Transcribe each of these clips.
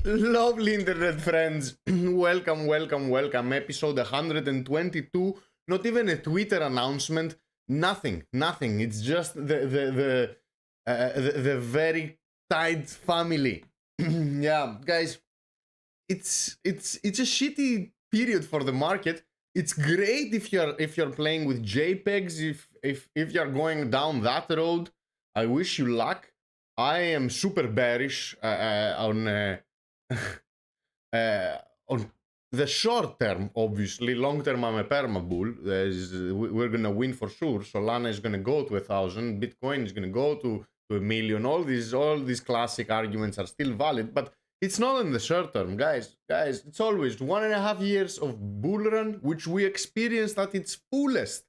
Lovely internet friends, welcome. Episode 122. Not even a Twitter announcement. Nothing. It's just the very tight family. Yeah, guys. It's a shitty period for the market. It's great if you're playing with JPEGs. If you're going down that road, I wish you luck. I am super bearish on the short term. Obviously, long term I'm a perma bull. We're gonna win for sure. Solana is gonna go to 1,000. Bitcoin is gonna go to 1 million. All these classic arguments are still valid, but it's not in the short term, guys. It's always 1.5 years of bull run, which we experienced at its fullest.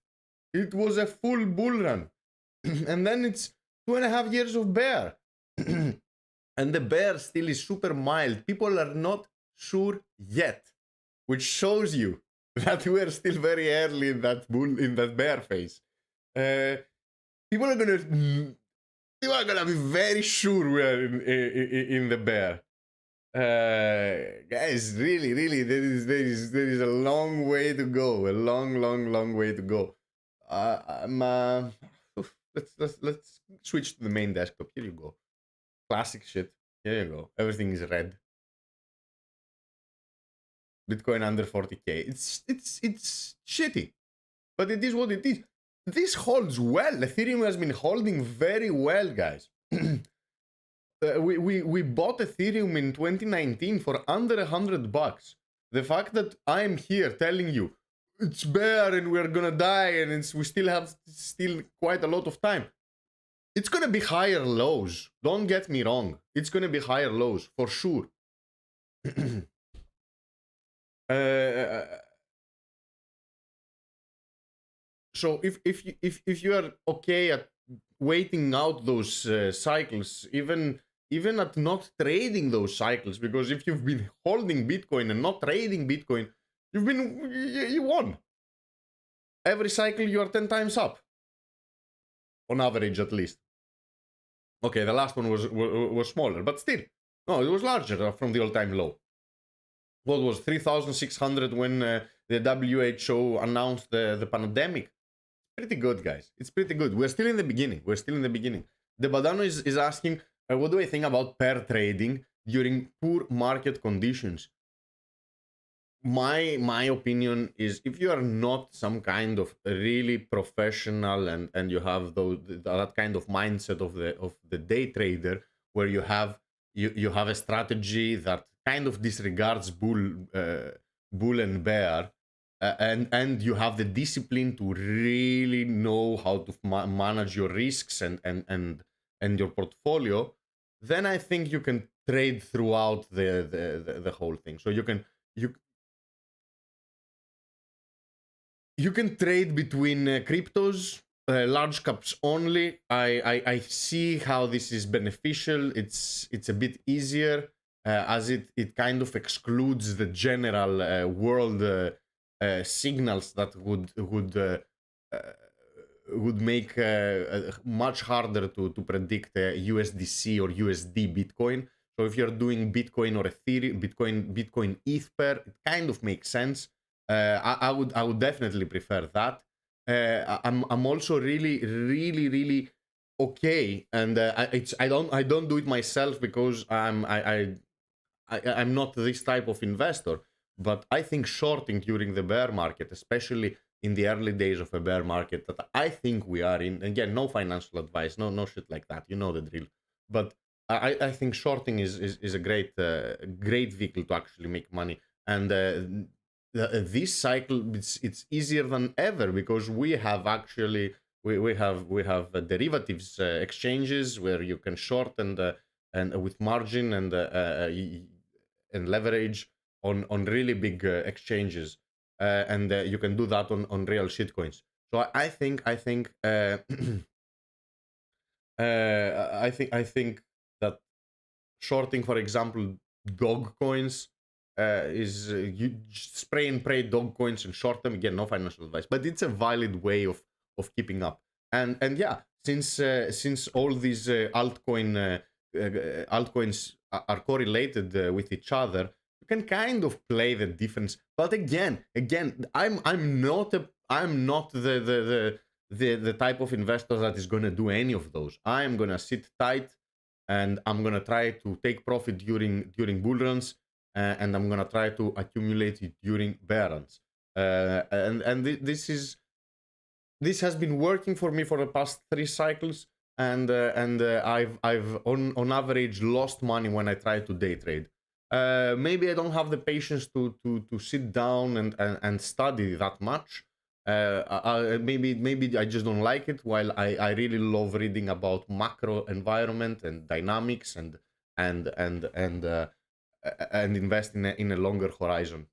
It was a full bull run, and then it's 2.5 years of bear. And the bear still is super mild. People are not sure yet, which shows you that we are still very early in that bear phase. People are gonna be very sure we are in the bear. Guys, really, there is a long way to go. A long way to go. Let's switch to the main desktop. Here you go. Classic shit. Here you go. Everything is red. Bitcoin under 40k. It's shitty, but it is what it is. This holds well. Ethereum has been holding very well, guys. We bought Ethereum in 2019 for under $100. The fact that I'm here telling you it's bear and we're gonna die and we still have quite a lot of time. It's gonna be higher lows. Don't get me wrong. It's gonna be higher lows for sure. So if you are okay at waiting out those cycles, even at not trading those cycles, because if you've been holding Bitcoin and not trading Bitcoin, you won. Every cycle you are 10 times up. On average, at least. Okay, the last one was smaller, but still. No, it was larger from the all-time low. What was 3,600 when the WHO announced the pandemic? Pretty good, guys. It's pretty good. We're still in the beginning. The Badano is asking, what do I think about pair trading during poor market conditions? My opinion is, if you are not some kind of really professional and you have that kind of mindset of the day trader, where you have a strategy that kind of disregards bull and bear, and you have the discipline to really know how to manage your risks and your portfolio, then I think you can trade throughout the whole thing. So you can trade between cryptos, large caps only. I see how this is beneficial. It's a bit easier as it kind of excludes the general world signals that would make much harder to predict USDC or USD Bitcoin. So if you're doing Bitcoin or Ethereum, Bitcoin ETH pair, it kind of makes sense. I would definitely prefer that. I'm also really okay, and I don't do it myself because I'm not this type of investor. But I think shorting during the bear market, especially in the early days of a bear market that I think we are in, again, no financial advice, no shit like that, you know the drill. But I think shorting is a great vehicle to actually make money. And this cycle, it's easier than ever because we have actually we have derivatives exchanges where you can short and with margin and leverage on really big exchanges, and you can do that on real shitcoins. So I think I think that shorting, for example, dog coins is you spray and pray dog coins and short them. Again, no financial advice, but it's a valid way of keeping up. And yeah, since all these altcoins are correlated with each other, you can kind of play the difference. But again, I'm not the type of investor that is gonna do any of those. I am gonna sit tight, and I'm gonna try to take profit during bull runs, and I'm gonna try to accumulate it during bear runs. This has been working for me for the past 3 cycles, and I've on average lost money when I try to day trade. Maybe I don't have the patience to sit down and study that much. Maybe I just don't like it. While I really love reading about macro environment and dynamics and invest in a longer horizon.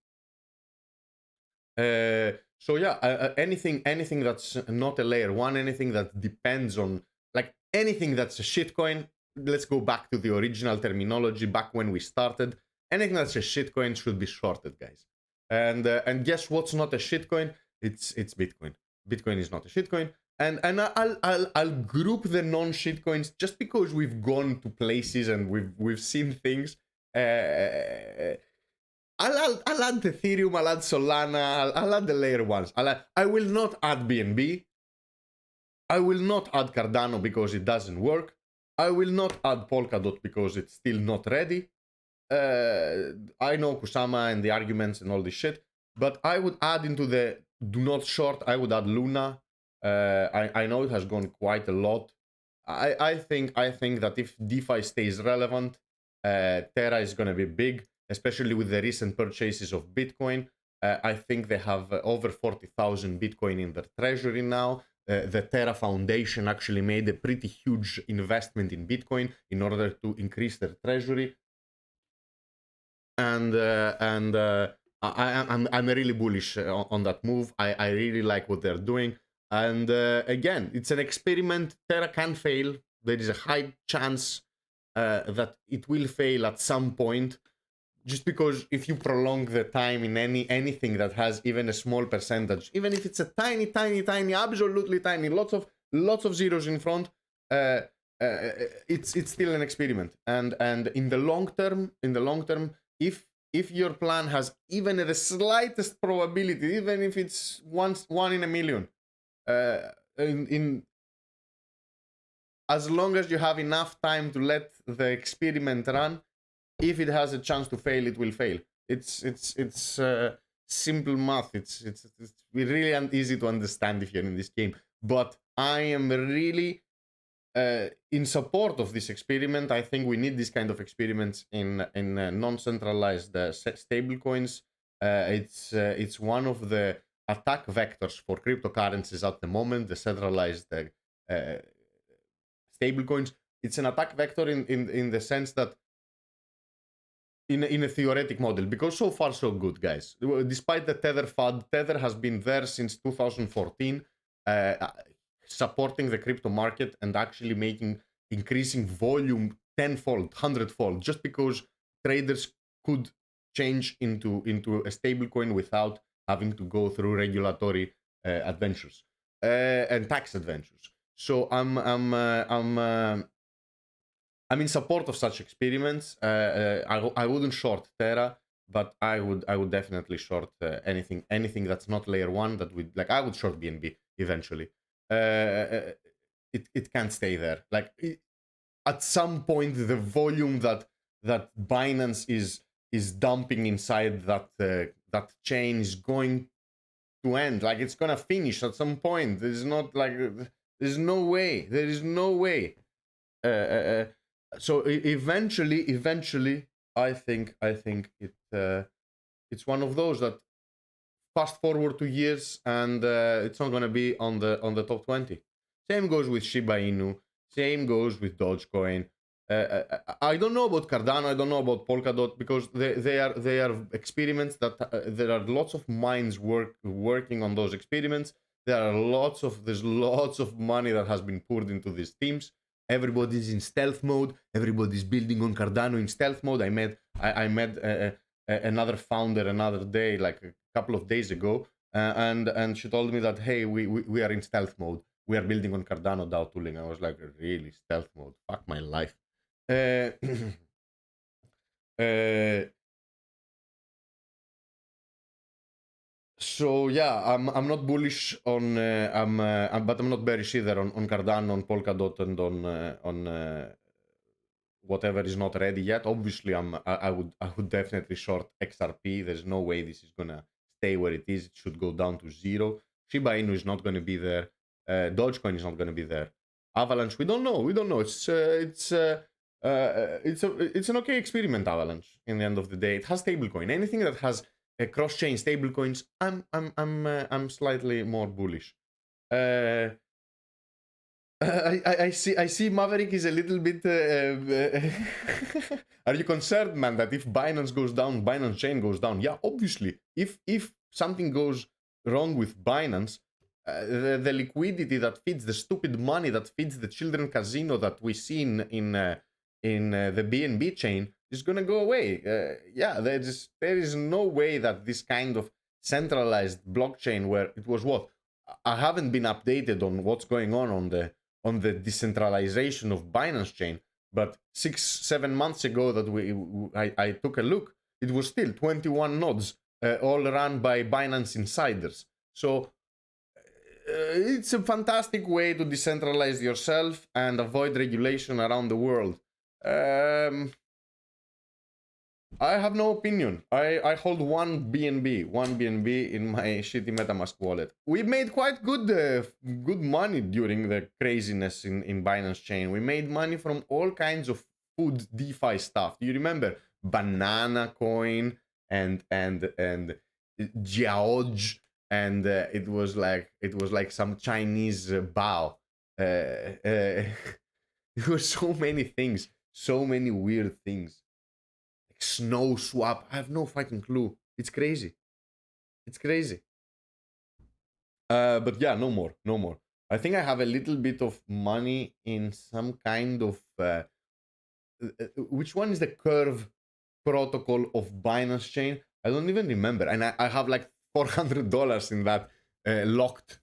So yeah, anything that's not a layer one, anything that depends on, like, anything that's a shitcoin. Let's go back to the original terminology back when we started. Anything that's a shitcoin should be shorted, guys. And guess what's not a shitcoin? It's Bitcoin. Bitcoin is not a shitcoin. And I'll group the non-shitcoins just because we've gone to places and we've seen things. I'll add Ethereum, I'll add Solana, I'll add the layer ones. I will not add BNB. I will not add Cardano because it doesn't work. I will not add Polkadot because it's still not ready. I know Kusama and the arguments and all this shit, but I would add into the do not short, I would add Luna. I know it has gone quite a lot. I think that if DeFi stays relevant, Terra is going to be big, especially with the recent purchases of Bitcoin. I think they have over 40,000 Bitcoin in their treasury now. The Terra Foundation actually made a pretty huge investment in Bitcoin in order to increase their treasury. And I'm really bullish on that move. I really like what they're doing. And again, it's an experiment. Terra can fail. There is a high chance that it will fail at some point. Just because if you prolong the time in anything that has even a small percentage, even if it's a tiny, absolutely tiny, lots of zeros in front, it's still an experiment. And in the long term, if your plan has even the slightest probability, even if it's one in a million, as long as you have enough time to let the experiment run, if it has a chance to fail, it will fail. It's simple math. It's really easy to understand if you're in this game. But I am really in support of this experiment. I think we need this kind of experiments in non-centralized stablecoins. It's one of the attack vectors for cryptocurrencies at the moment. The centralized stablecoins. It's an attack vector in the sense that in a theoretic model, because so far so good, guys. Despite the Tether FUD, Tether has been there since 2014, supporting the crypto market and actually increasing volume tenfold, 100-fold, just because traders could change into a stablecoin without having to go through regulatory adventures and tax adventures. So I'm in support of such experiments. I wouldn't short Terra, but I would definitely short anything that's not layer one. That would, like, I would short BNB eventually. It can't stay there. Like, at some point, the volume that Binance is dumping inside that chain is going to end. Like, it's gonna finish at some point. There's no way. There is no way. So eventually, I think it's one of those that fast forward 2 years and it's not gonna be on the top 20. Same goes with Shiba Inu. Same goes with Dogecoin. I don't know about Cardano. I don't know about Polkadot because they are experiments that there are lots of minds working on those experiments. There's lots of money that has been poured into these teams. Everybody's in stealth mode. Everybody's building on Cardano in stealth mode. I met another founder another day, like a couple of days ago, and she told me that, hey, we are in stealth mode. We are building on Cardano DAO tooling. I was like, really, stealth mode? Fuck my life. So yeah, I'm not bullish on but I'm not bearish either on Cardano, on Polkadot, and on whatever is not ready yet. Obviously, I would definitely short XRP. There's no way this is gonna stay where it is. It should go down to zero. Shiba Inu is not gonna be there. Dogecoin is not gonna be there. Avalanche, we don't know. We don't know. It's an okay experiment. Avalanche. In the end of the day, it has stablecoin. Anything that has cross-chain stablecoins, I'm slightly more bullish. I see Maverick is a little bit. Are you concerned, man, that if Binance goes down, Binance chain goes down? Yeah, obviously. If something goes wrong with Binance, the liquidity that feeds the stupid money that feeds the children casino that we see in the BNB chain is gonna go away. Yeah, there is no way that this kind of centralized blockchain where it was what I haven't been updated on what's going on the decentralization of Binance chain, but 6-7 months ago that I took a look, it was still 21 nodes, all run by Binance insiders. So it's a fantastic way to decentralize yourself and avoid regulation around the world. I have no opinion. I hold one BNB in my shitty MetaMask wallet. We made quite good money during the craziness in Binance chain. We made money from all kinds of food DeFi stuff. Do you remember Banana Coin and Jiaoj, and it was like some Chinese bao. There were so many things, so many weird things. Snow swap. I have no fucking clue. It's crazy. It's crazy. But yeah, no more. I think I have a little bit of money in some kind of which one is the curve protocol of Binance chain? I don't even remember, and I have like $400 in that locked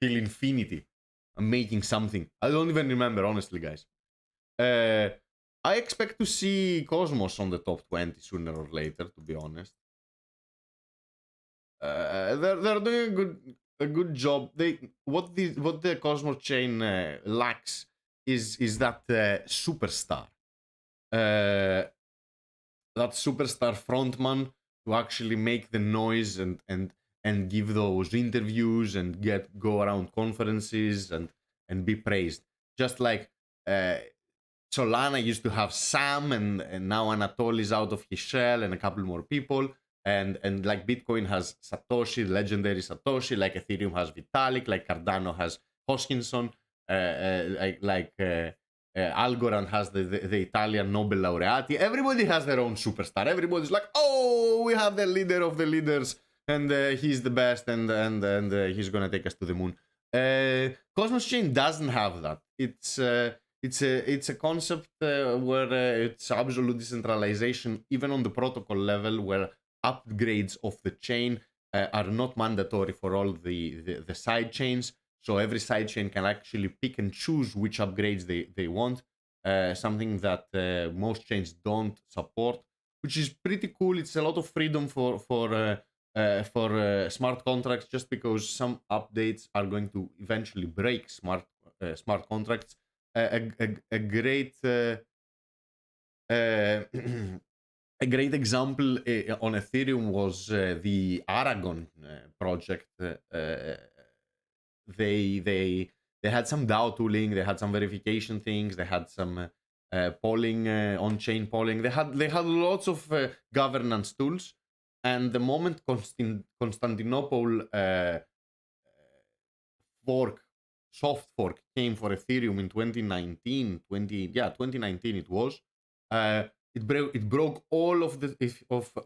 till infinity. I'm making something. I don't even remember, honestly, guys. I expect to see Cosmos on the top 20 sooner or later, to be honest. They're doing a good job. What the Cosmos chain lacks is that superstar. That superstar frontman to actually make the noise and give those interviews and go around conferences and be praised. Just like Solana used to have Sam, and now Anatoly is out of his shell, and a couple more people. And like Bitcoin has Satoshi, legendary Satoshi, like Ethereum has Vitalik, like Cardano has Hoskinson, Algorand has the Italian Nobel laureati. Everybody has their own superstar. Everybody's like, oh, we have the leader of the leaders, and he's the best, and he's gonna take us to the moon. Cosmos Chain doesn't have that. It's a concept where it's absolute decentralization, even on the protocol level, where upgrades of the chain are not mandatory for all the side chains. So every side chain can actually pick and choose which upgrades they want. Something that most chains don't support, which is pretty cool. It's a lot of freedom for smart contracts, just because some updates are going to eventually break smart contracts. A great a great example on Ethereum was the Aragon project. They had some DAO tooling, they had some verification things, they had some polling, on-chain polling. They had lots of governance tools. And the moment Constantinople soft fork came for Ethereum in 2019, 2019 it was. It broke all of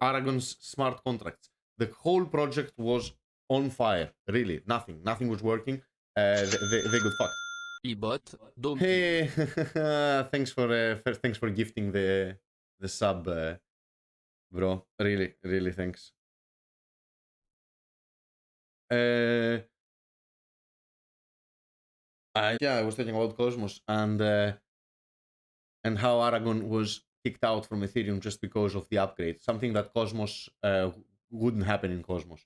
Aragon's smart contracts. The whole project was on fire. Really, nothing was working. They got fucked. E-bot, don't. Hey, thanks for gifting the sub, bro. Really thanks. I was talking about Cosmos and how Aragon was kicked out from Ethereum just because of the upgrade. Something that Cosmos wouldn't happen in Cosmos.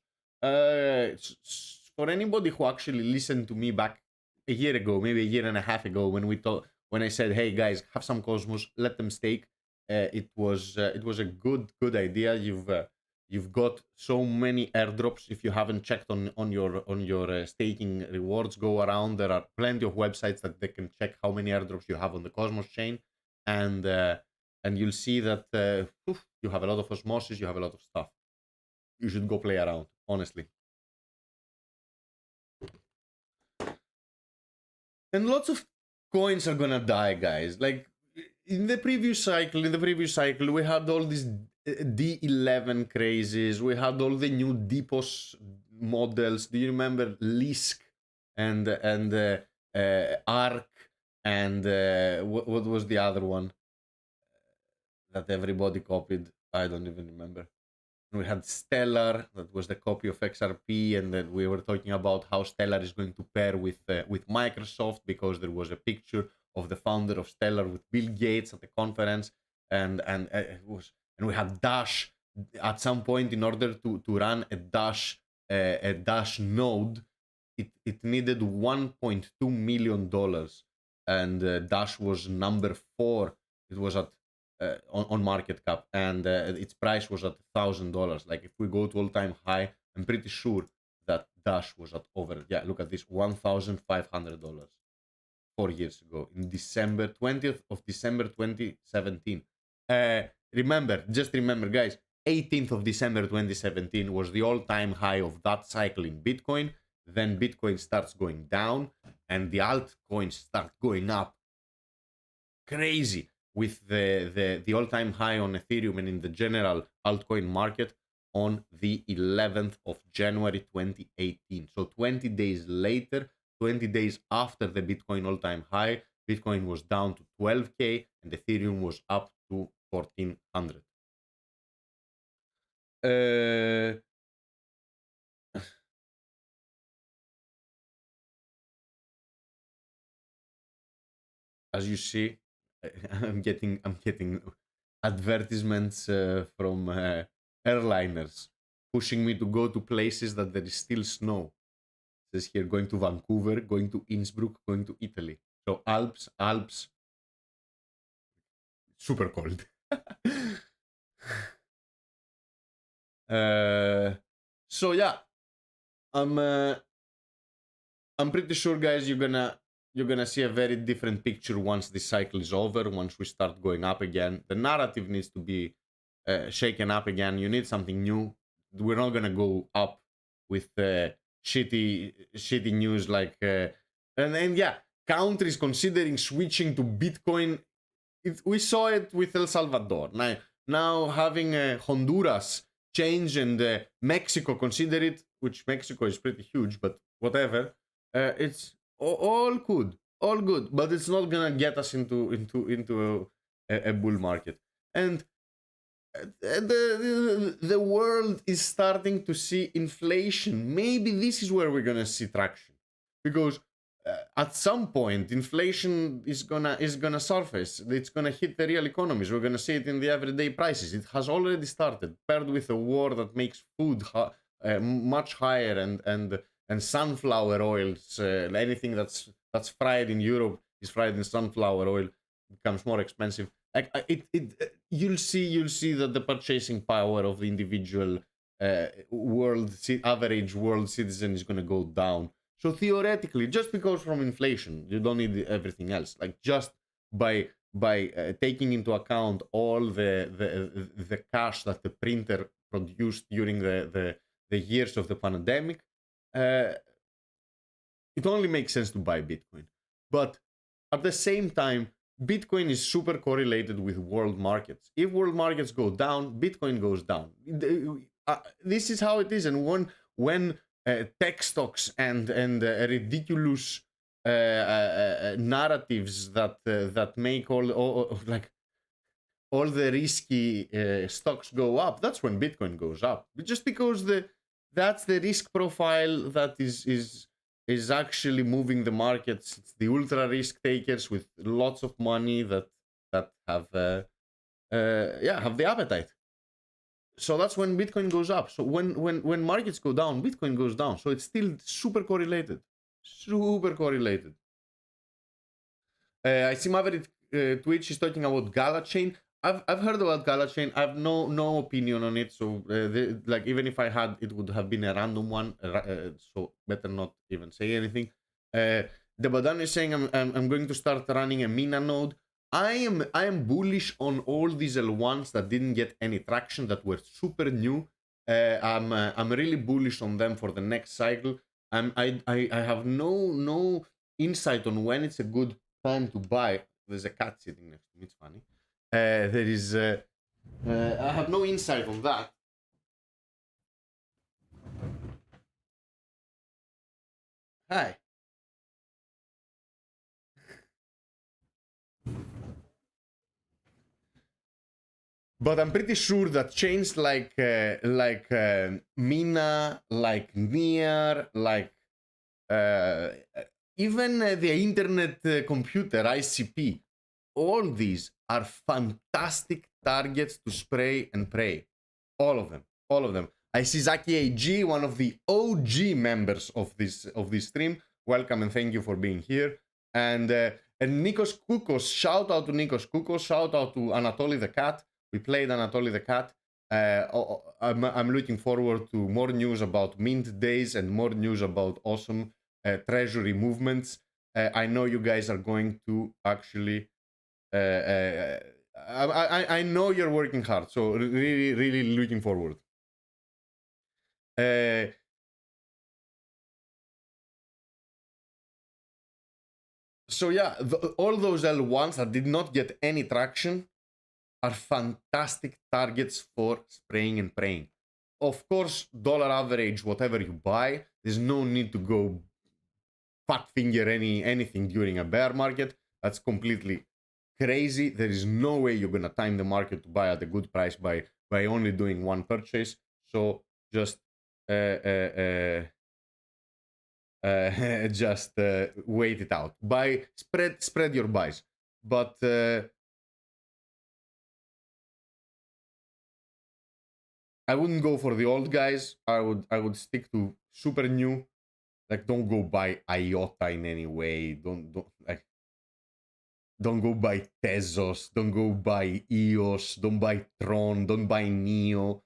For anybody who actually listened to me back a year ago, maybe a year and a half ago, when I said, "Hey guys, have some Cosmos, let them stake," it was a good idea. You've got so many airdrops. If you haven't checked on your staking rewards, go around. There are plenty of websites that they can check how many airdrops you have on the Cosmos chain, and you'll see that you have a lot of osmosis, you have a lot of stuff. You should go play around, honestly. And lots of coins are gonna die, guys. Like in the previous cycle, we had all these D11 crazes. We had all the new DPoS models. Do you remember Lisk and Arc and what was the other one that everybody copied? I don't even remember. We had Stellar, that was the copy of XRP, and then we were talking about how Stellar is going to pair with Microsoft because there was a picture of the founder of Stellar with Bill Gates at the conference, and we had Dash. At some point, in order to run a Dash node, it needed $1.2 million, and Dash was number 4. It was at on market cap, and its price was at $1,000. Like if we go to all-time high, I'm pretty sure that Dash was at over, yeah, look at this, $1,500 4 years ago, in December 20th of December 2017. Just remember, guys, 18th of December 2017 was the all-time high of that cycle in Bitcoin. Then Bitcoin starts going down, and the altcoins start going up crazy, with the all-time high on Ethereum and in the general altcoin market on the 11th of January 2018. So 20 days later, 20 days after the Bitcoin all-time high, Bitcoin was down to 12K and Ethereum was up to 1,400. As you see, I'm getting advertisements from airliners pushing me to go to places that there is still snow. It says here, going to Vancouver, going to Innsbruck, going to Italy. So Alps, super cold. So yeah, I'm pretty sure, guys, you're gonna see a very different picture once this cycle is over. Once we start going up again, the narrative needs to be shaken up again. You need something new. We're not gonna go up with shitty news like and yeah, countries considering switching to Bitcoin. We saw it with El Salvador. Now having Honduras change and Mexico consider it, which Mexico is pretty huge, but whatever. It's all good, but it's not gonna get us into a bull market. And the world is starting to see inflation. Maybe this is where we're gonna see traction, because at some point inflation is gonna surface. It's gonna hit the real economies. We're gonna see it in the everyday prices. It has already started, paired with a war that makes food much higher, and sunflower oils. Anything that's fried in Europe is fried in sunflower oil. Becomes more expensive. Like you'll see that the purchasing power of the individual average world citizen is going to go down. So theoretically, just because from inflation, you don't need everything else. Like just by taking into account all the cash that the printer produced during the years of the pandemic, it only makes sense to buy Bitcoin. But at the same time, Bitcoin is super correlated with world markets. If world markets go down, Bitcoin goes down. This is how it is. And when tech stocks and ridiculous narratives that make all the risky stocks go up, that's when Bitcoin goes up. Just because that's the risk profile that is actually moving the markets. It's the ultra risk takers with lots of money that have yeah, have the appetite. So that's when Bitcoin goes up. So when markets go down, Bitcoin goes down. So it's still super correlated. Super correlated. I see Maverick Twitch is talking about Gala Chain. I've heard about Gala Chain. I have no opinion on it. So like even if I had, it would have been a random one. So better not even say anything. The Badan is saying I'm going to start running a Mina node. I am bullish on all these L1s that didn't get any traction, that were super new. I'm really bullish on them for the next cycle. I have no insight on when it's a good time to buy. There's a cat sitting next to me. It's funny. There is. I have no insight on that. Hi. But I'm pretty sure that chains like Mina, like Near, like even the internet computer ICP, all these are fantastic targets to spray and pray. All of them. All of them. I see Zaki AG, one of the OG members of this stream. Welcome and thank you for being here. And Nikos Koukos, shout out to Nikos Koukos, shout out to Anatoly the Cat. We played Anatoly the Cat. I'm looking forward to more news about mint days and more news about awesome treasury movements. I know you guys are going to actually. I know you're working hard, so really looking forward. So yeah, all those L1s that did not get any traction are fantastic targets for spraying and praying. Of course, dollar average, whatever you buy, there's no need to go fat finger anything during a bear market. That's completely crazy. There is no way you're gonna time the market to buy at a good price by only doing one purchase. So just just wait it out. Buy, spread your buys. But I wouldn't go for the old guys. I would stick to super new. Like, don't go buy IOTA in any way. Don't go buy Tezos. Don't go buy EOS. Don't buy Tron. Don't buy Neo.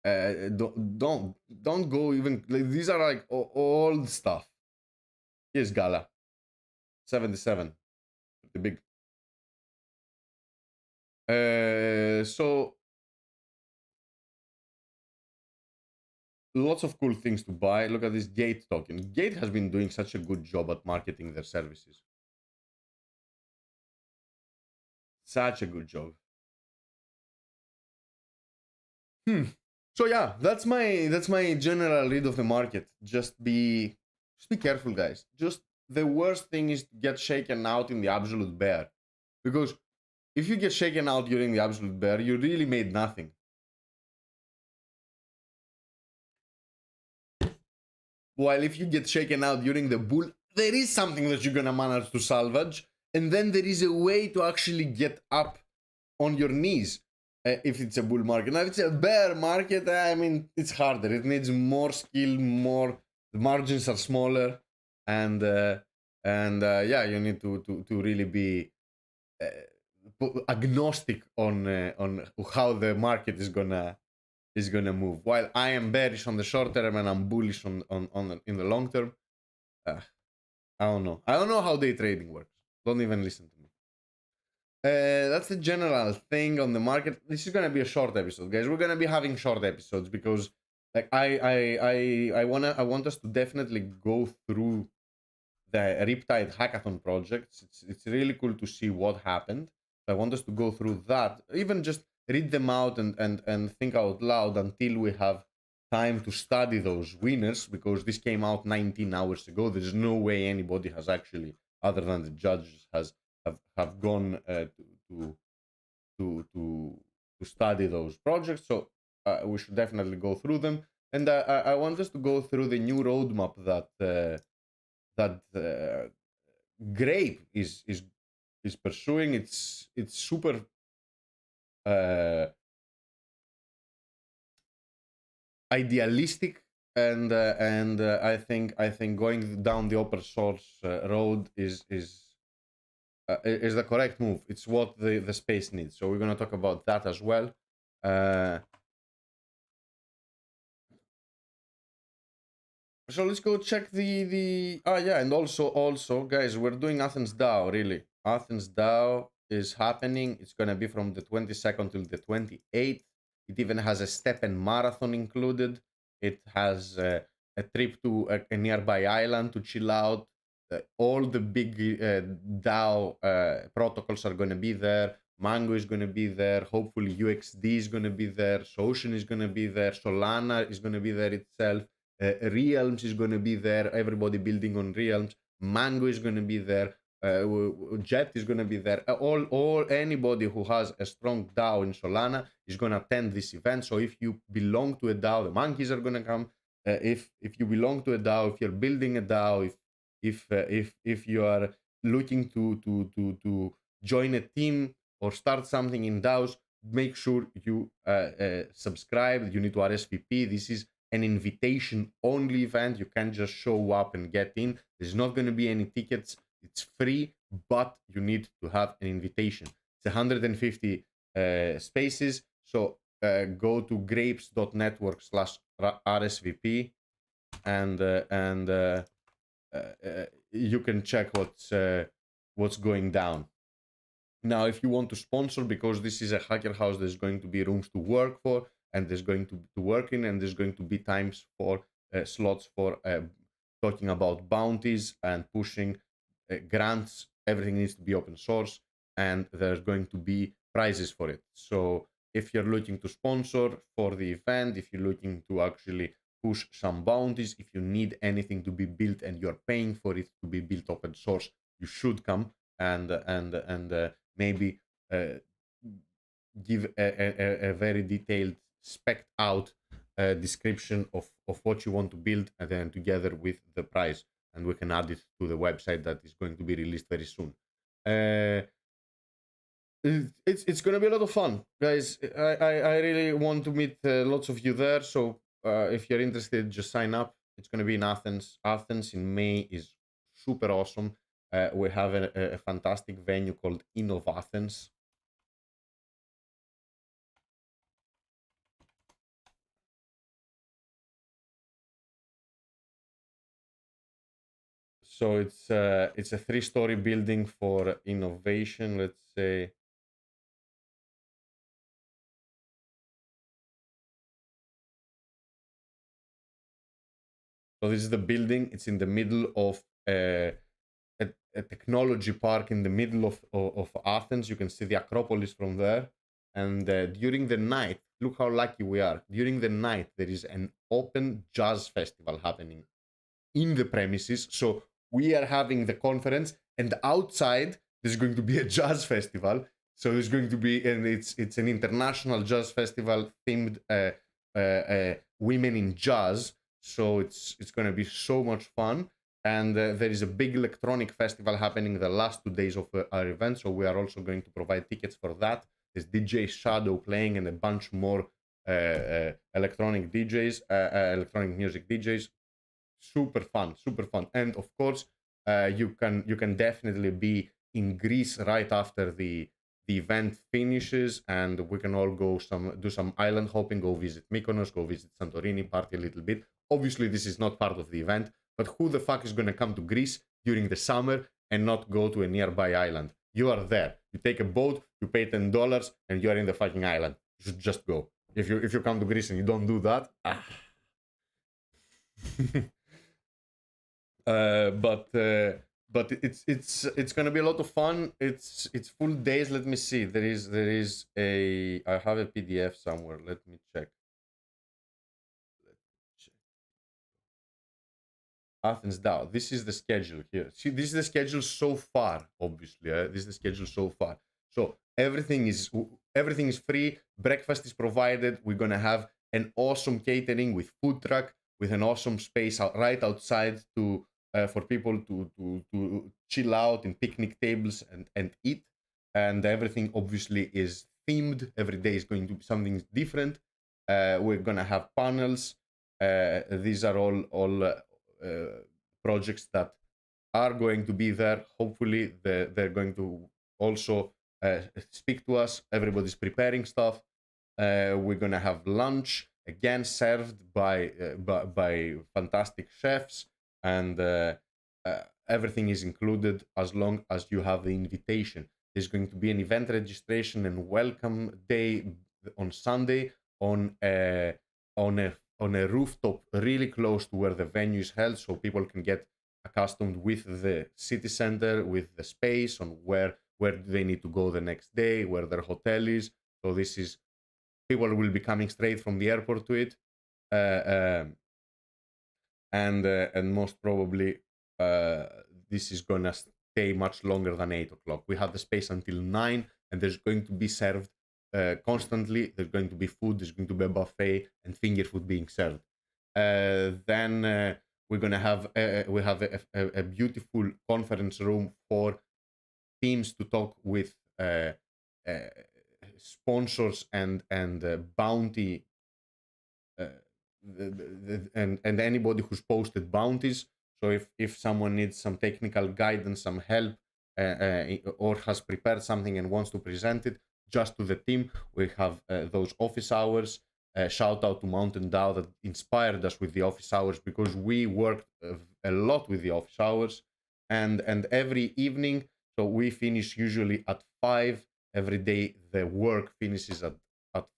Don't go even. Like, these are like old stuff. Here's Gala. 77. Pretty big. So lots of cool things to buy. Look at this Gate token. Gate has been doing such a good job at marketing their services. Such a good job. So yeah, that's my general read of the market. Just be careful, guys. Just the worst thing is to get shaken out in the absolute bear, because if you get shaken out during the absolute bear, you really made nothing. While if you get shaken out during the bull, there is something that you're gonna manage to salvage, and then there is a way to actually get up on your knees if it's a bull market. Now, if it's a bear market, I mean, it's harder. It needs more skill, more. The margins are smaller, and yeah, you need to really be agnostic on how the market is gonna move. While I am bearish on the short term and I'm bullish on in the long term, I don't know. I don't know how day trading works. Don't even listen to me. That's the general thing on the market. This is gonna be a short episode, guys. We're gonna be having short episodes because, like, I want us to definitely go through the Riptide Hackathon projects. It's really cool to see what happened. I want us to go through that, even just read them out and think out loud until we have time to study those winners, because this came out 19 hours ago. There's no way anybody has actually, other than the judges, have gone to study those projects. So we should definitely go through them. And I want us to go through the new roadmap that Grape is pursuing. It's super idealistic, and I think going down the open source road is the correct move. It's what the space needs. So we're gonna talk about that as well. So let's go check the yeah, and also guys, we're doing AthensDAO, really. AthensDAO is happening. It's gonna be from the 22nd till the 28th. It even has a step and marathon included. It has a trip to a nearby island to chill out. All the big DAO protocols are gonna be there. Mango is gonna be there. Hopefully UXD is gonna be there. Ocean is gonna be there. Solana is gonna be there itself. Realms is going to be there. Everybody building on Realms. Mango is going to be there. Jet is going to be there. All anybody who has a strong DAO in Solana is going to attend this event. So if you belong to a DAO, the monkeys are going to come. If you belong to a DAO, if you're building a DAO, if you are looking to join a team or start something in DAOs, make sure you subscribe. You need to RSVP. This is an invitation only event. You can't just show up and get in. There's not going to be any tickets. It's free, but you need to have an invitation. It's 150 spaces. So go to grapes.network/RSVP and you can check what's going down. Now, if you want to sponsor, because this is a hacker house, there's going to be rooms to work for, and there's going to work in, and there's going to be times for slots for talking about bounties and pushing grants. Everything needs to be open source, and there's going to be prizes for it. So if you're looking to sponsor for the event, if you're looking to actually push some bounties, if you need anything to be built and you're paying for it to be built open source, you should come and maybe give a very detailed spec'd out description of what you want to build, and then together with the price, and we can add it to the website that is going to be released very soon. It's going to be a lot of fun, guys. I really want to meet lots of you there. So if you're interested, just sign up. It's going to be in Athens. Athens in May is super awesome. We have a fantastic venue called Innov Athens. So it's a 3-story building for innovation, let's say. So this is the building. It's in the middle of a technology park in the middle of Athens. You can see the Acropolis from there. And during the night, look how lucky we are. During the night, there is an open jazz festival happening in the premises. So we are having the conference, and outside there's going to be a jazz festival. So there's going to be, and it's an international jazz festival themed women in jazz. So it's going to be so much fun. And there is a big electronic festival happening the last 2 days of our event. So we are also going to provide tickets for that. There's DJ Shadow playing and a bunch more electronic DJs, electronic music DJs. Super fun. And of course, you can definitely be in Greece right after the event finishes, and we can all go do some island hopping, go visit Mykonos, go visit Santorini, party a little bit. Obviously, this is not part of the event, but who the fuck is going to come to Greece during the summer and not go to a nearby island? You are there. You take a boat, you pay $10, and you are in the fucking island. You should just go. If you come to Greece and you don't do that, but it's gonna be a lot of fun. It's full days. Let me see. There is a, I have a PDF somewhere. Let me check. AthensDAO. This is the schedule here. See, this is the schedule so far. Obviously, this is the schedule so far. So everything is free. Breakfast is provided. We're gonna have an awesome catering with food truck, with an awesome space right outside to for people to chill out in picnic tables and eat. And everything obviously is themed. Every day is going to be something different. We're gonna have panels. These are all projects that are going to be there. Hopefully, they're going to also speak to us. Everybody's preparing stuff. We're gonna have lunch again, served by fantastic chefs, and everything is included as long as you have the invitation. There's going to be an event registration and welcome day on Sunday on a rooftop really close to where the venue is held, so people can get accustomed with the city center, with the space, on where do they need to go the next day, where their hotel is. So this is, people will be coming straight from the airport to it, and most probably this is gonna stay much longer than 8 o'clock. We have the space until 9, and there's going to be served constantly. There's going to be food. There's going to be a buffet and finger food being served. Then we're gonna have we have a beautiful conference room for teams to talk with sponsors and bounty and anybody who's posted bounties. So if someone needs some technical guidance, some help, or has prepared something and wants to present it just to the team, we have those office hours. Shout out to Mountain DAO that inspired us with the office hours, because we worked a lot with the office hours, and every evening. So we finish usually at 5. Every day the work finishes at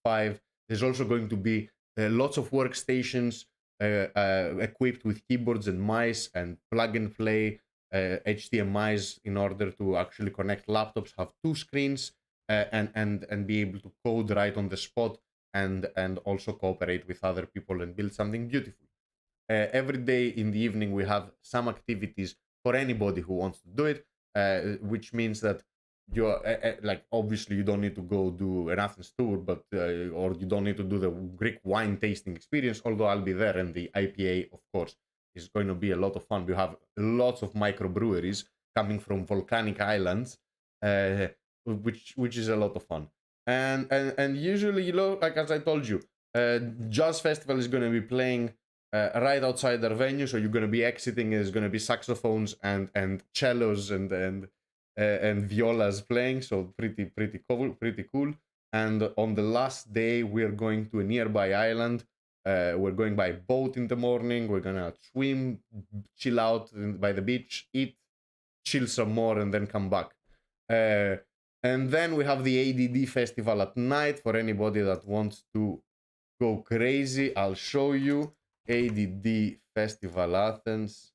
5. There's also going to be lots of workstations equipped with keyboards and mice and plug and play HDMIs in order to actually connect laptops, have 2 screens, and be able to code right on the spot, and also cooperate with other people and build something beautiful. Every day in the evening we have some activities for anybody who wants to do it, which means that you're like, obviously you don't need to go do an Athens tour, but or you don't need to do the Greek wine tasting experience, although I'll be there, and the IPA, of course, is going to be a lot of fun. We have lots of microbreweries coming from volcanic islands, which is a lot of fun. And usually, you know, like as I told you, Jazz Festival is going to be playing right outside their venue, so you're going to be exiting. There's going to be saxophones and cellos and violas playing, so pretty cool. And on the last day, we're going to a nearby island. We're going by boat in the morning. We're gonna swim, chill out by the beach, eat, chill some more, and then come back. And then we have the ADD festival at night for anybody that wants to go crazy. I'll show you ADD Festival Athens.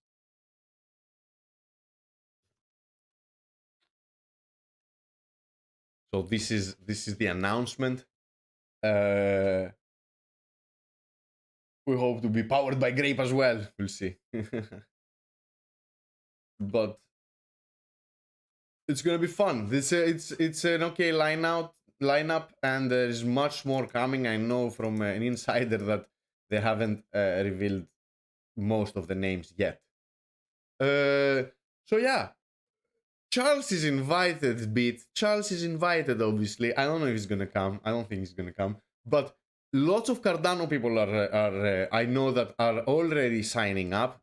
So this is the announcement. We hope to be powered by Grape as well. We'll see. But it's gonna be fun. It's an okay lineup, and there's much more coming. I know from an insider that they haven't revealed most of the names yet. So yeah, Charles is invited. Charles is invited. Obviously, I don't know if he's gonna come. I don't think he's gonna come. But lots of Cardano people are I know that are already signing up.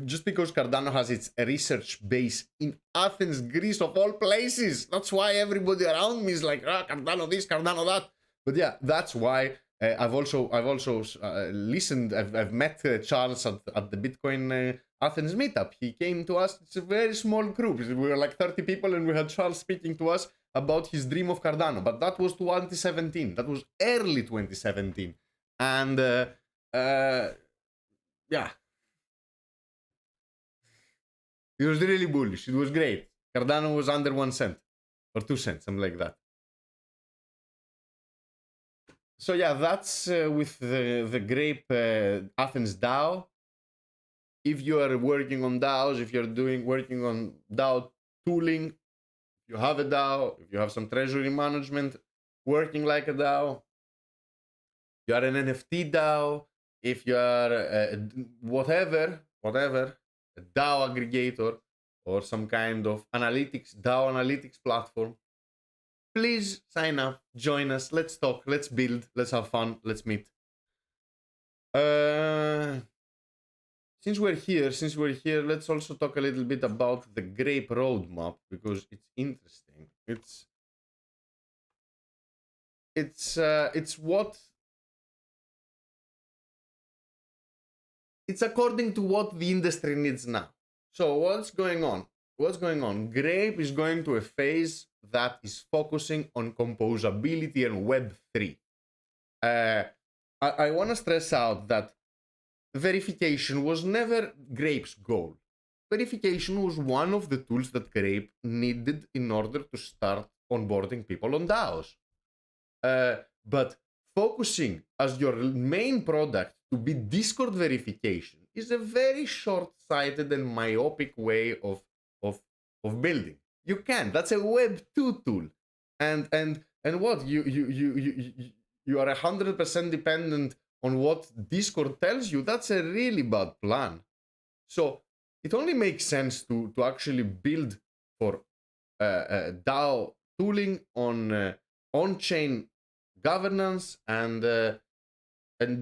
Just because Cardano has its research base in Athens, Greece, of all places. That's why everybody around me is like, Cardano this, Cardano that. But yeah, that's why I've also listened. I've met Charles at the Bitcoin Athens meetup. He came to us. It's a very small group. We were like 30 people, and we had Charles speaking to us about his dream of Cardano. But that was 2017. That was early 2017. And yeah. He was really bullish. It was great. Cardano was under 1 cent or 2 cents, something like that. So yeah, that's with the Grape AthensDAO. If you are working on DAOs, if you're working on DAO tooling, if you have a DAO, if you have some treasury management working like a DAO, you are an NFT DAO, if you are whatever, a DAO aggregator, or some kind of analytics, DAO analytics platform, please sign up, join us, let's talk, let's build, let's have fun, let's meet. Since we're here, let's also talk a little bit about the Grape Roadmap, because it's interesting. It's according to what the industry needs now. So what's going on? Grape is going to a phase that is focusing on composability and Web3. I want to stress out that verification was never Grape's goal. Verification was one of the tools that Grape needed in order to start onboarding people on DAOs. But focusing as your main product to be Discord verification is a very short-sighted and myopic way of building. You can't. That's a Web2 tool, and what you are 100% dependent on what Discord tells you. That's a really bad plan. So it only makes sense to actually build for DAO tooling on on-chain governance and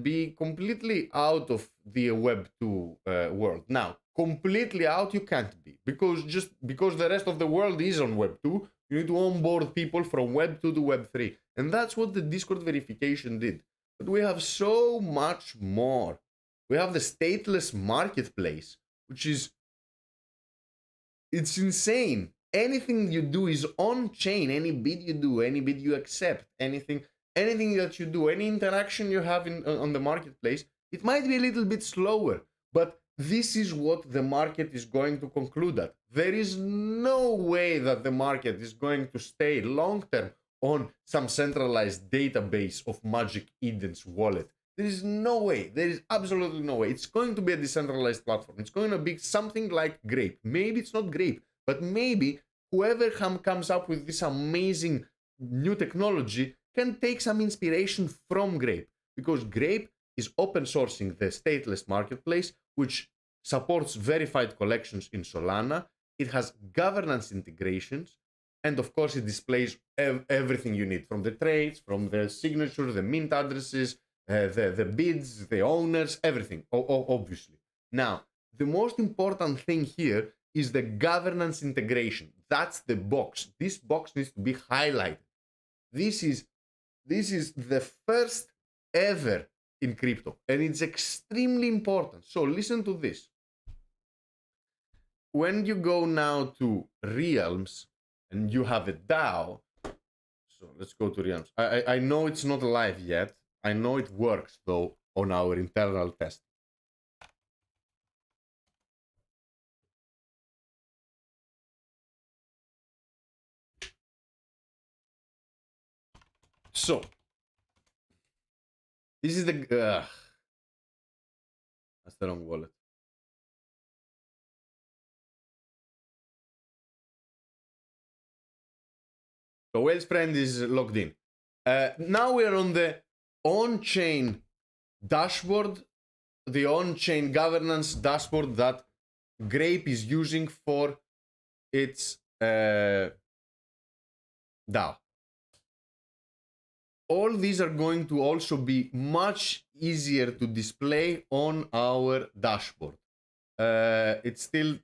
be completely out of the Web2 world. Now, completely out you can't be, because the rest of the world is on Web2, you need to onboard people from Web2 to Web3. And that's what the Discord verification did. But we have so much more. We have the stateless marketplace, which is, it's insane. Anything you do is on chain. Any bid you do, any bid you accept, anything that you do, any interaction you have on the marketplace, it might be a little bit slower, but this is what the market is going to conclude at. There is no way that the market is going to stay long term on some centralized database of Magic Eden's wallet. There is no way. There is absolutely no way. It's going to be a decentralized platform. It's going to be something like Grape. Maybe it's not Grape, but maybe whoever comes up with this amazing new technology can take some inspiration from Grape, because Grape is open sourcing the stateless marketplace, which supports verified collections in Solana. It has governance integrations, and of course it displays everything you need, from the trades, from the signature, the mint addresses, the bids, the owners, everything, obviously. Now, the most important thing here is the governance integration. That's the box. This box needs to be highlighted. This is the first ever in crypto, and it's extremely important. So listen to this. When you go now to Realms and you have a DAO, so let's go to Realms. I know it's not live yet. I know it works though on our internal test. So this is the that's the wrong wallet. So Wellsprend is logged in. Now we're on the on-chain dashboard, the on-chain governance dashboard that Grape is using for its DAO. All these are going to also be much easier to display on our dashboard. It's still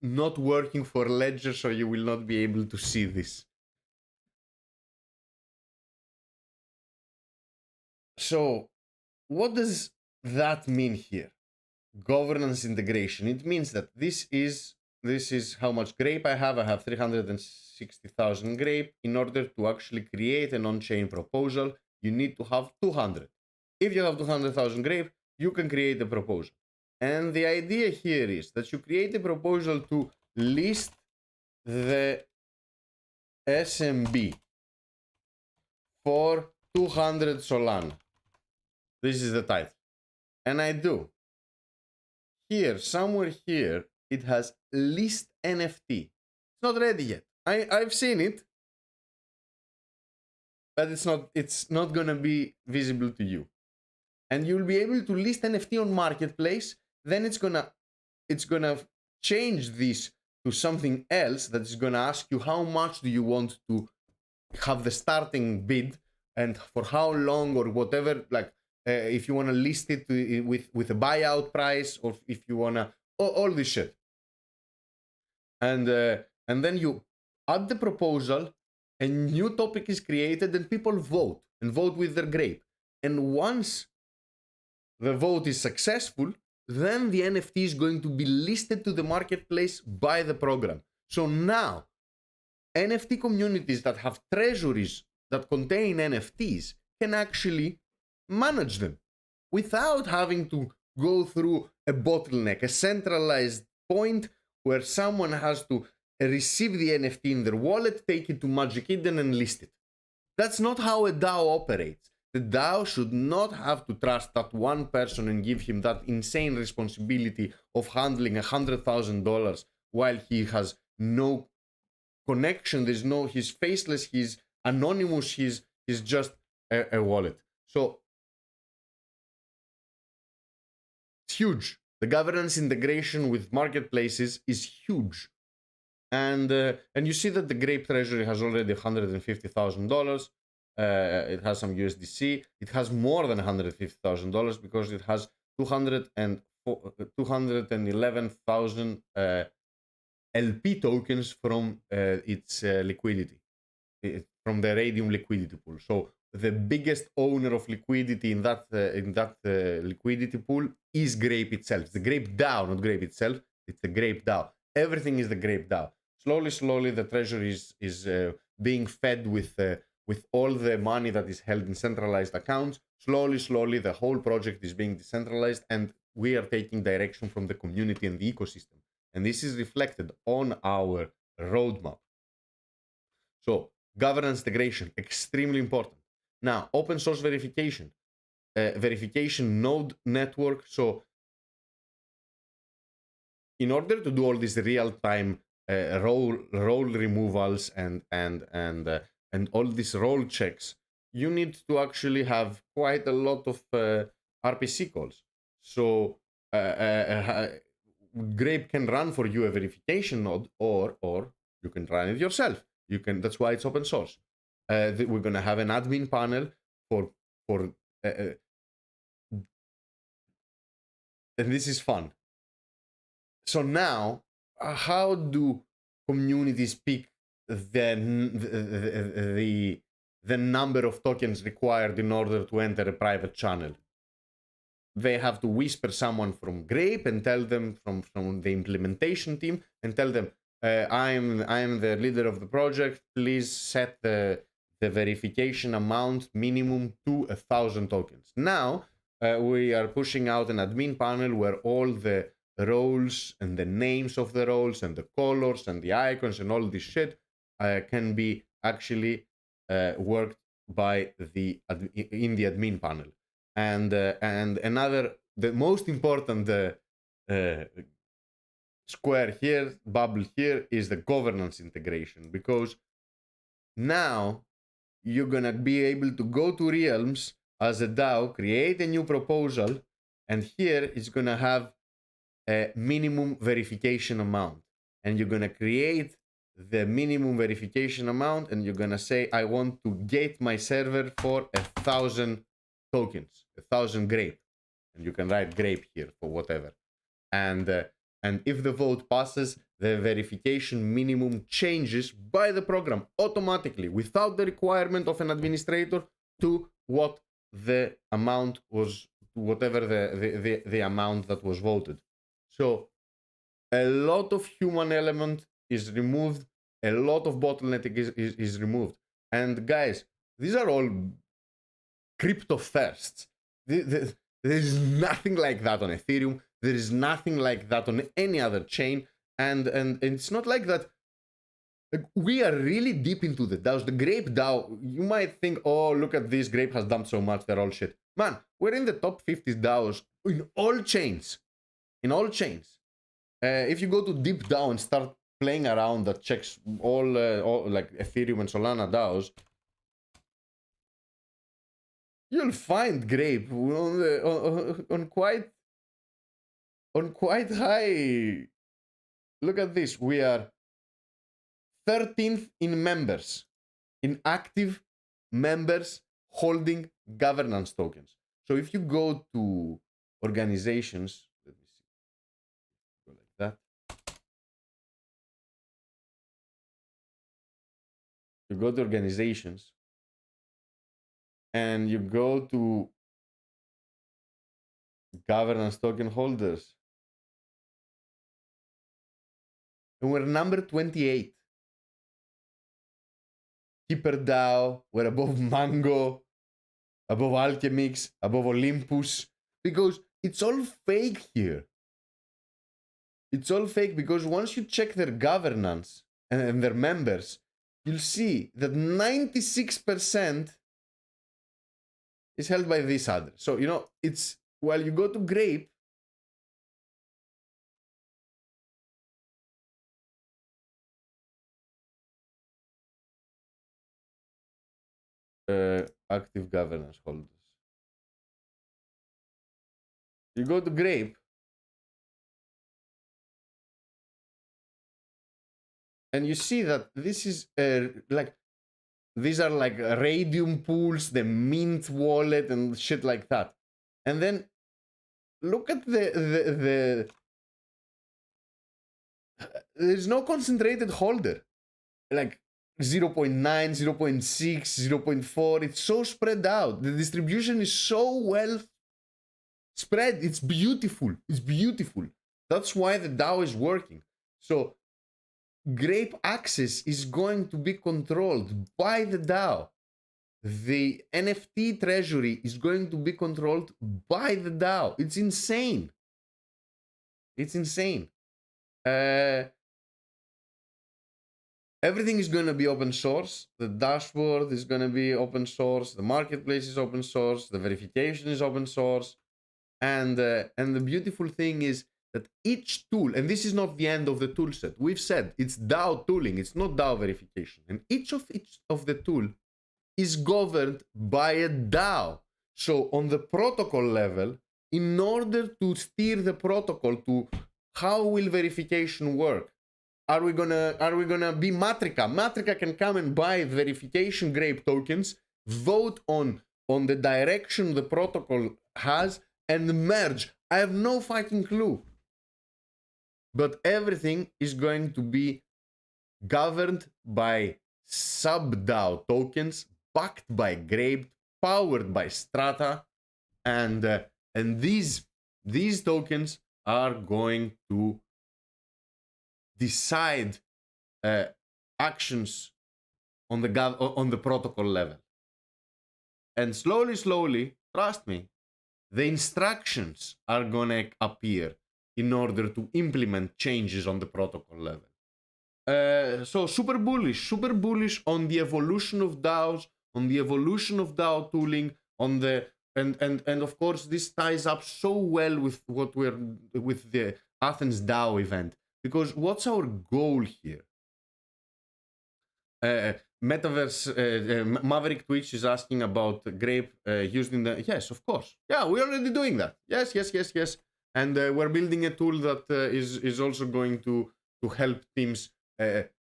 not working for Ledger, so you will not be able to see this. So what does that mean here? Governance integration. It means that this is how much Grape I have. I have 360,000 Grape. In order to actually create an on-chain proposal, you need to have 200. If you have 200,000 Grape, you can create a proposal. And the idea here is that you create a proposal to list the SMB for 200 Solana. This is the title. And I do. Here, somewhere here, it has list NFT. It's not ready yet. I've seen it, but it's not gonna be visible to you. And you'll be able to list NFT on marketplace. Then it's gonna change this to something else that is going to ask you how much do you want to have the starting bid and for how long or whatever, like if you want to list it with a buyout price, or if you want to all this shit. And then you add the proposal, a new topic is created, and people vote with their grape. And once the vote is successful, then the NFT is going to be listed to the marketplace by the program. So now NFT communities that have treasuries that contain NFTs can actually manage them without having to go through a bottleneck, a centralized point where someone has to receive the NFT in their wallet, take it to Magic Eden and list it. That's not how a DAO operates. The DAO should not have to trust that one person and give him that insane responsibility of handling $100,000 while he has no connection. There's no, he's faceless, he's anonymous, he's just a wallet. So it's huge. The governance integration with marketplaces is huge. And you see that the Grape treasury has already $150,000. It has some USDC. It has more than $150,000 because it has 211,000 LP tokens from its liquidity, from the Radium liquidity pool. So the biggest owner of liquidity in that liquidity pool is Grape itself. It's the Grape DAO, not Grape itself. It's the Grape DAO. Everything is the Grape DAO. Slowly, the treasury is being fed with all the money that is held in centralized accounts. Slowly, the whole project is being decentralized, and we are taking direction from the community and the ecosystem. And this is reflected on our roadmap. So, governance integration, extremely important. Now, open source verification. Verification node network. So, in order to do all these real-time role removals and all these role checks, you need to actually have quite a lot of RPC calls. So Grape can run for you a verification node, or you can run it yourself. You can. That's why it's open source. We're gonna have an admin panel for and this is fun. So now, how do communities pick the number of tokens required in order to enter a private channel? They have to whisper someone from Grape and tell them from the implementation team and tell them, I'm the leader of the project. Please set the verification amount minimum to 1,000 tokens. Now we are pushing out an admin panel where all the roles and the names of the roles and the colors and the icons and all this shit can be actually worked by in the admin panel. And the most important square here, bubble here, is the governance integration, because now you're gonna be able to go to Realms as a DAO, create a new proposal, and here it's gonna have a minimum verification amount, and you're gonna create the minimum verification amount, and you're gonna say, I want to gate my server for 1,000 tokens, 1,000 Grape, and you can write Grape here for whatever. And if the vote passes, the verification minimum changes by the program automatically, without the requirement of an administrator, to what the amount was, whatever the amount that was voted. So a lot of human element is removed, a lot of bottleneck is removed. And guys, these are all crypto firsts. There is nothing like that on Ethereum. There is nothing like that on any other chain. And it's not like that. We are really deep into the DAOs. The Grape DAO, you might think, oh, look at this, Grape has dumped so much, they're all shit. Man, we're in the top 50 DAOs in all chains. In all chains. If you go to Deep DAO and start playing around, that checks all like Ethereum and Solana DAOs, you'll find Grape on quite high look at this. We are 13th in members, in active members holding governance tokens. So if you go to organizations, let me see, go like that. You go to organizations and you go to governance token holders. And we're number 28. HyperDAO, we're above Mango, above Alchemix, above Olympus, because it's all fake here. It's all fake because once you check their governance and their members, you'll see that 96% is held by this address. So, you know, it's, while you go to Grape, active governance holders. You go to Grape, and you see that this is like, these are like Radium pools, the Mint wallet, and shit like that. And then look at the there's no concentrated holder. Like 0.9, 0.6, 0.4. It's so spread out. The distribution is so well spread. It's beautiful. It's beautiful. That's why the DAO is working. So Grape access is going to be controlled by the DAO. The NFT treasury is going to be controlled by the DAO. It's insane. It's insane. Everything is going to be open source. The dashboard is going to be open source. The marketplace is open source. The verification is open source. And the beautiful thing is that each tool, and this is not the end of the tool set. We've said it's DAO tooling. It's not DAO verification. And each of the tool is governed by a DAO. So on the protocol level, in order to steer the protocol to how will verification work, are we gonna be Matrika? Matrika can come and buy verification Grape tokens, vote on the direction the protocol has, and merge. I have no fucking clue. But everything is going to be governed by sub-DAO tokens, backed by Grape, powered by Strata, and these tokens are going to decide actions on the protocol level. And slowly, trust me, the instructions are gonna appear in order to implement changes on the protocol level. So super bullish on the evolution of DAOs, on the evolution of DAO tooling, on the and of course this ties up so well with what with the AthensDAO event, because what's our goal here? Metaverse, Maverick Twitch is asking about Grape used in the... Yes, of course. Yeah, we're already doing that. Yes. And we're building a tool that is also going to help teams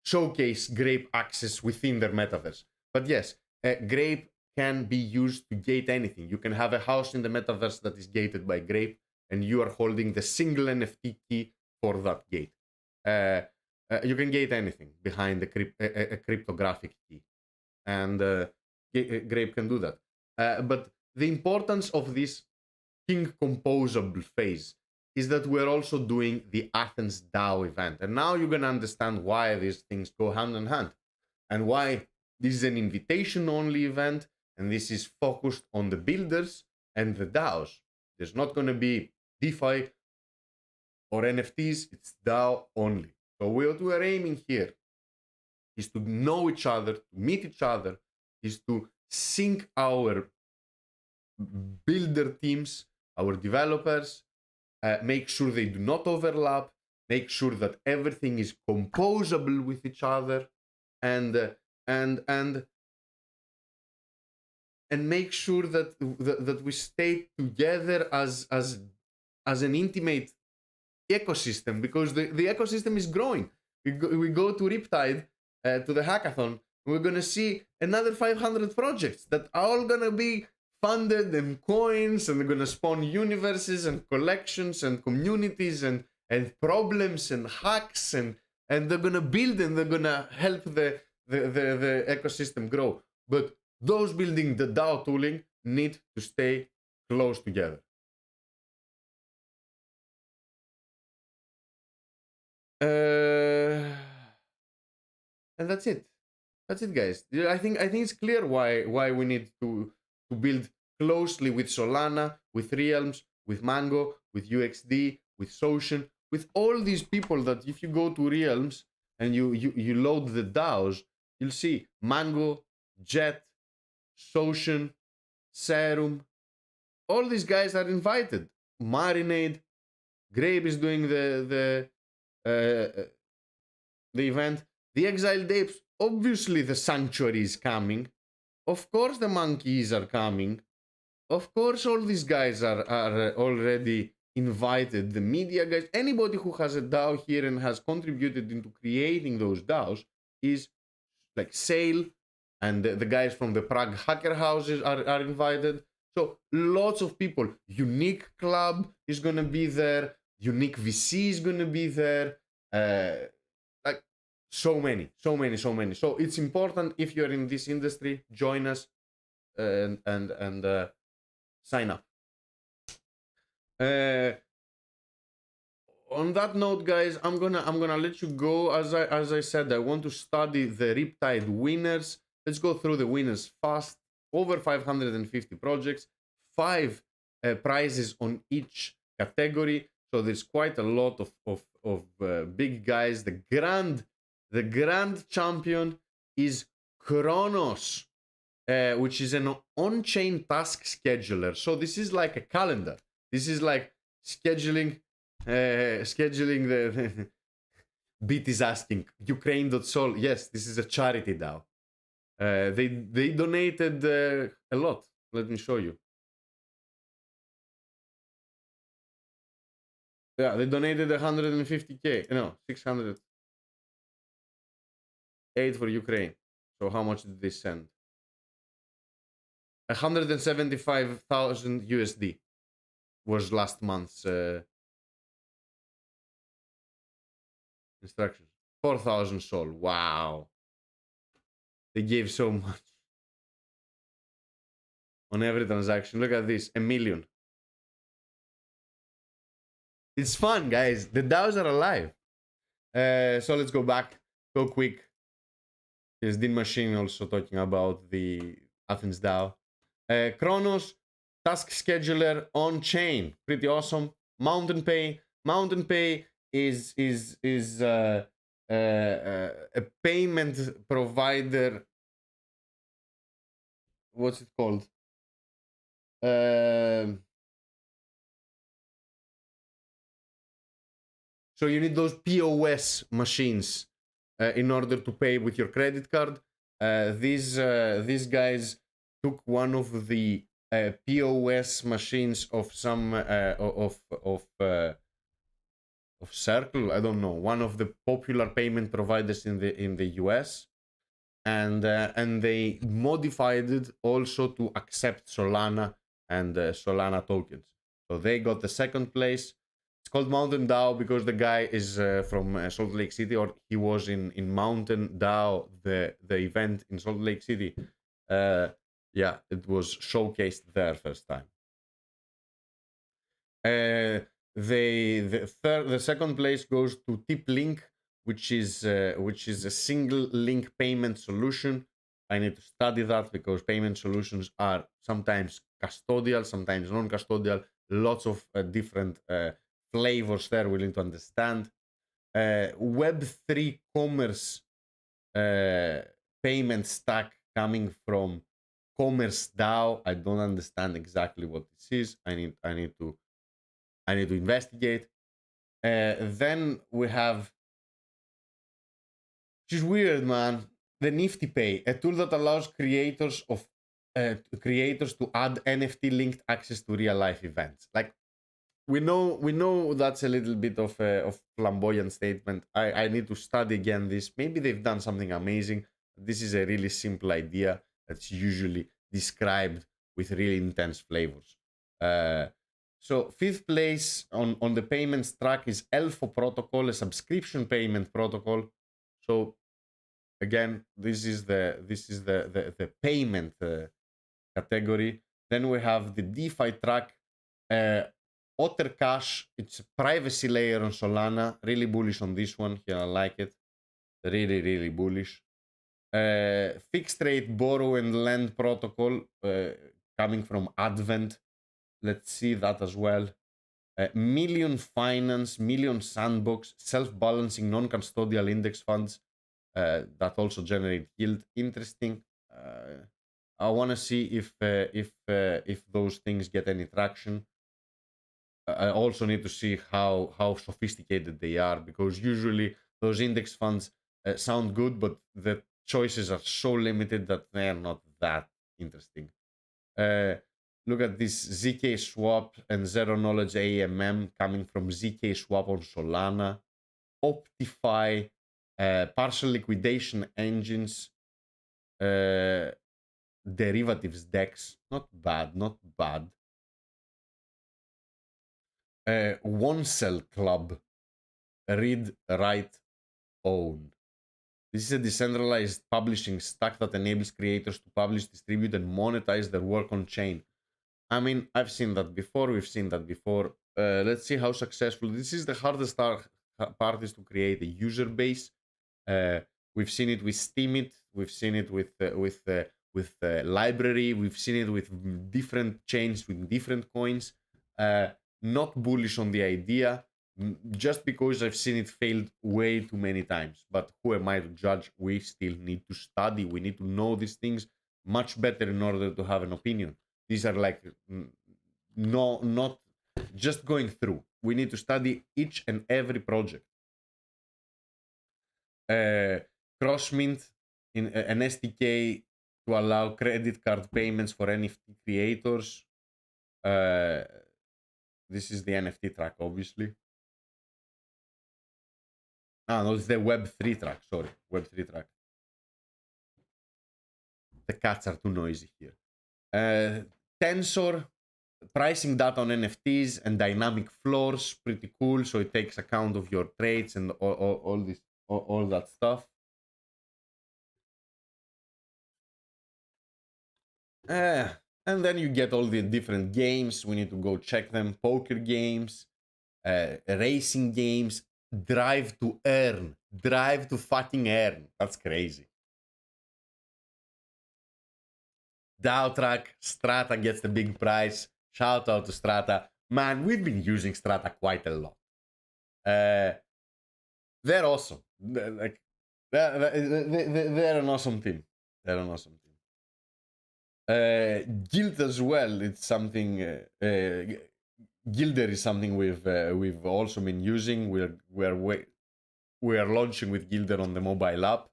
showcase Grape access within their metaverse. But yes, Grape can be used to gate anything. You can have a house in the metaverse that is gated by Grape, and you are holding the single NFT key for that gate. You can gate anything behind a cryptographic key, and Grape can do that. But the importance of this King composable phase is that we're also doing the AthensDAO event, and now you're gonna understand why these things go hand in hand, and why this is an invitation-only event, and this is focused on the builders and the DAOs. There's not gonna be DeFi or NFTs, it's DAO only. So what we're aiming here is to know each other, to meet each other, is to sync our builder teams, our developers, make sure they do not overlap, make sure that everything is composable with each other, and make sure that we stay together as an intimate ecosystem, because the ecosystem is growing. We go to Riptide, to the hackathon. We're gonna see another 500 projects that are all gonna be funded and coins, and they're gonna spawn universes and collections and communities and problems and hacks, and they're gonna build and they're gonna help the ecosystem grow. But those building the DAO tooling need to stay close together. And that's it. That's it, guys. I think it's clear why we need to build closely with Solana, with Realms, with Mango, with UXD, with Socian, with all these people that if you go to Realms and you load the DAOs, you'll see Mango, Jet, Socian, Serum. All these guys are invited. Marinade, Grape is doing the event. The Exiled Apes, obviously the Sanctuary is coming. Of course the Monkeys are coming. Of course all these guys are already invited. The media guys, anybody who has a DAO here and has contributed into creating those DAOs is like Sale, and the guys from the Prague Hacker Houses are invited. So lots of people. Unique Club is going to be there. Unique VC is going to be there. So many. So it's important, if you're in this industry, join us and sign up. On that note, guys, I'm gonna let you go. As I said, I want to study the Riptide winners. Let's go through the winners fast. Over 550 projects, 5 prizes on each category. So there's quite a lot of big guys. The grand champion is Kronos, which is an on-chain task scheduler. So this is like a calendar. This is like scheduling the Beat is asking, Ukraine.sol. Yes, this is a charity DAO. They donated a lot. Let me show you. Yeah, they donated 150k. No, 600. 8 for Ukraine. So how much did they send? 175,000 USD was last month's instructions. 4,000 Sol. Wow. They gave so much on every transaction. Look at this. 1 million. It's fun, guys. The DAOs are alive. So let's go back. Go quick. Here's Dean Machine also talking about the AthensDAO. Kronos, task scheduler on chain. Pretty awesome. Mountain Pay. Mountain Pay is a payment provider. What's it called? So you need those POS machines in order to pay with your credit card. These guys took one of the POS machines of some of Circle, I don't know, one of the popular payment providers in the US, and they modified it also to accept Solana and Solana tokens. So they got the second place. It's called Mountain DAO because the guy is from Salt Lake City, or he was in Mountain DAO, the event in Salt Lake City. Yeah, it was showcased there first time. The second place goes to TipLink, which is a single link payment solution. I need to study that because payment solutions are sometimes custodial, sometimes non-custodial. Lots of different flavors there we need to understand. Web3 commerce payment stack coming from Commerce DAO. I don't understand exactly what this is. I need to investigate. Then we have, which is weird, man, the Nifty Pay, a tool that allows creators to add NFT linked access to real life events. Like, we know that's a little bit of flamboyant statement. I need to study again this. Maybe they've done something amazing. This is a really simple idea that's usually described with really intense flavors. So fifth place on the payments track is Elfo protocol, a subscription payment protocol. So again, this is the payment category. Then we have the DeFi track, Otter Cash. It's a privacy layer on Solana. Really bullish on this one here. I like it. Really bullish. Fixed rate borrow and lend protocol coming from Advent. Let's see that as well. Million Finance, Million Sandbox, self-balancing non-custodial index funds that also generate yield. Interesting. I want to see if those things get any traction. I also need to see how sophisticated they are, because usually those index funds sound good, but the choices are so limited that they're not that interesting. Look at this ZK Swap and Zero Knowledge AMM coming from ZK Swap on Solana. Optify, partial liquidation engines, derivatives DEX. Not bad. One Cell Club, Read, Write, Own. This is a decentralized publishing stack that enables creators to publish, distribute, and monetize their work on chain. I mean, I've seen that before. We've seen that before. Let's see how successful. This is the hardest part, is to create a user base. We've seen it with Steemit. We've seen it with Library. We've seen it with different chains with different coins. Not bullish on the idea, just because I've seen it failed way too many times. But who am I to judge? We still need to study. We need to know these things much better in order to have an opinion. These are like not just going through. We need to study each and every project. Crossmint, in an SDK to allow credit card payments for NFT creators. This is the NFT track, obviously. No, it's the Web3 track. Sorry, Web3 track. The cats are too noisy here. Tensor, pricing data on NFTs and dynamic floors, pretty cool. So it takes account of your trades and all that stuff. And then you get all the different games. We need to go check them. Poker games, racing games, drive to earn, drive to fucking earn. That's crazy. DAO track, Strata gets the big prize. Shout out to Strata. Man, we've been using Strata quite a lot. They're awesome. They're an awesome team. They're an awesome team. Guild as well. It's something. Gilder is something we've also been using. We are launching with Gilder on the mobile app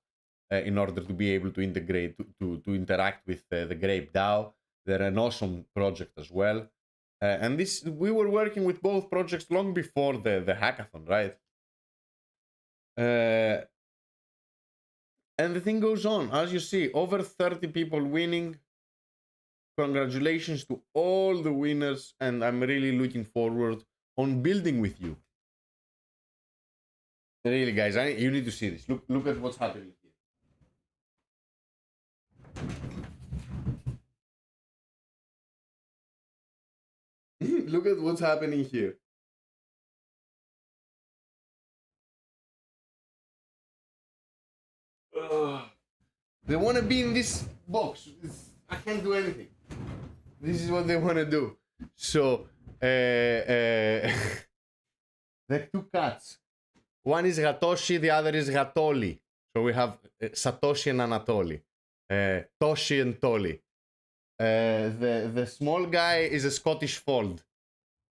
in order to be able to integrate to interact with the Grape DAO. They're an awesome project as well. And this, we were working with both projects long before the hackathon, right? And the thing goes on, as you see, over 30 people winning. Congratulations to all the winners, and I'm really looking forward on building with you. Really, guys, you need to see this. Look at what's happening here. Look at what's happening here. They want to be in this box. I can't do anything. This is what they want to do. So, the two cats. One is Ratoshi, the other is Ratoli. So we have Satoshi and Anatoly. Toshi and Toli. The small guy is a Scottish fold.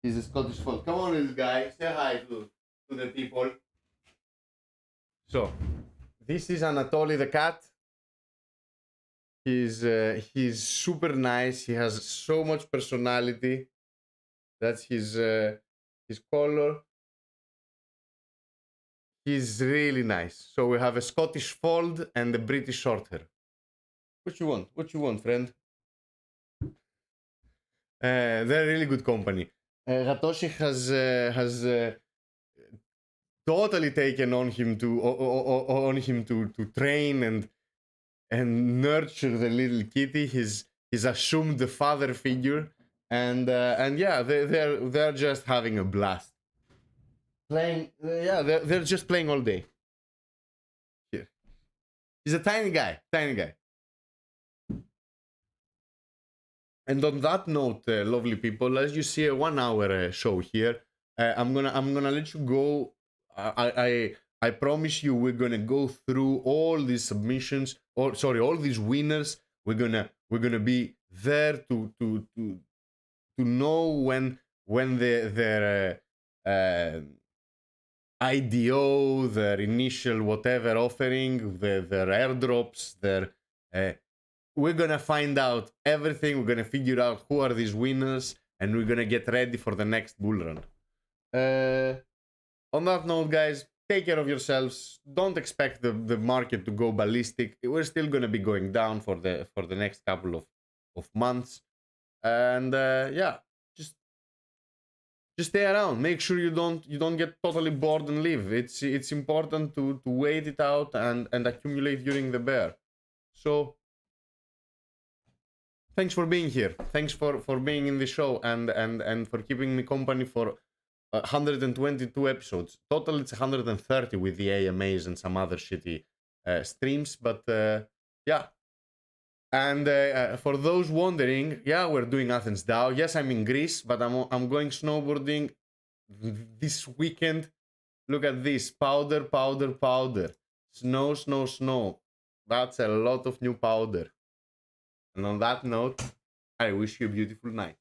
He's a Scottish fold. Come on, little guy. Say hi to the people. So, this is Anatoly the cat. He's super nice. He has so much personality. That's his his color. He's really nice. So we have a Scottish fold and a British short hair. What you want? What you want, friend? They're really good company. Gatoshi has totally taken on him to train and nurture the little kitty. He's assumed the father figure, and yeah, they're just having a blast. Playing, yeah, they're just playing all day. Here, he's a tiny guy. And on that note, lovely people, as you see a 1 hour show here, I'm gonna let you go. I promise you we're gonna go through all these submissions, or sorry, all these winners. We're gonna be there to know when their IDO, their initial whatever offering, their airdrops, their we're gonna find out everything. We're gonna figure out who are these winners, and we're gonna get ready for the next bull run. On that note, guys, take care of yourselves. Don't expect the market to go ballistic. We're still gonna be going down for the next couple of months, and yeah, just stay around. Make sure you don't get totally bored and leave. It's important to wait it out and accumulate during the bear. So thanks for being here. Thanks for being in the show and for keeping me company for 122 episodes. Total it's 130 with the AMAs and some other shitty streams. But yeah. And for those wondering, yeah, we're doing AthensDAO. Yes, I'm in Greece, but I'm going snowboarding this weekend. Look at this. Powder. Snow. That's a lot of new powder. And on that note, I wish you a beautiful night.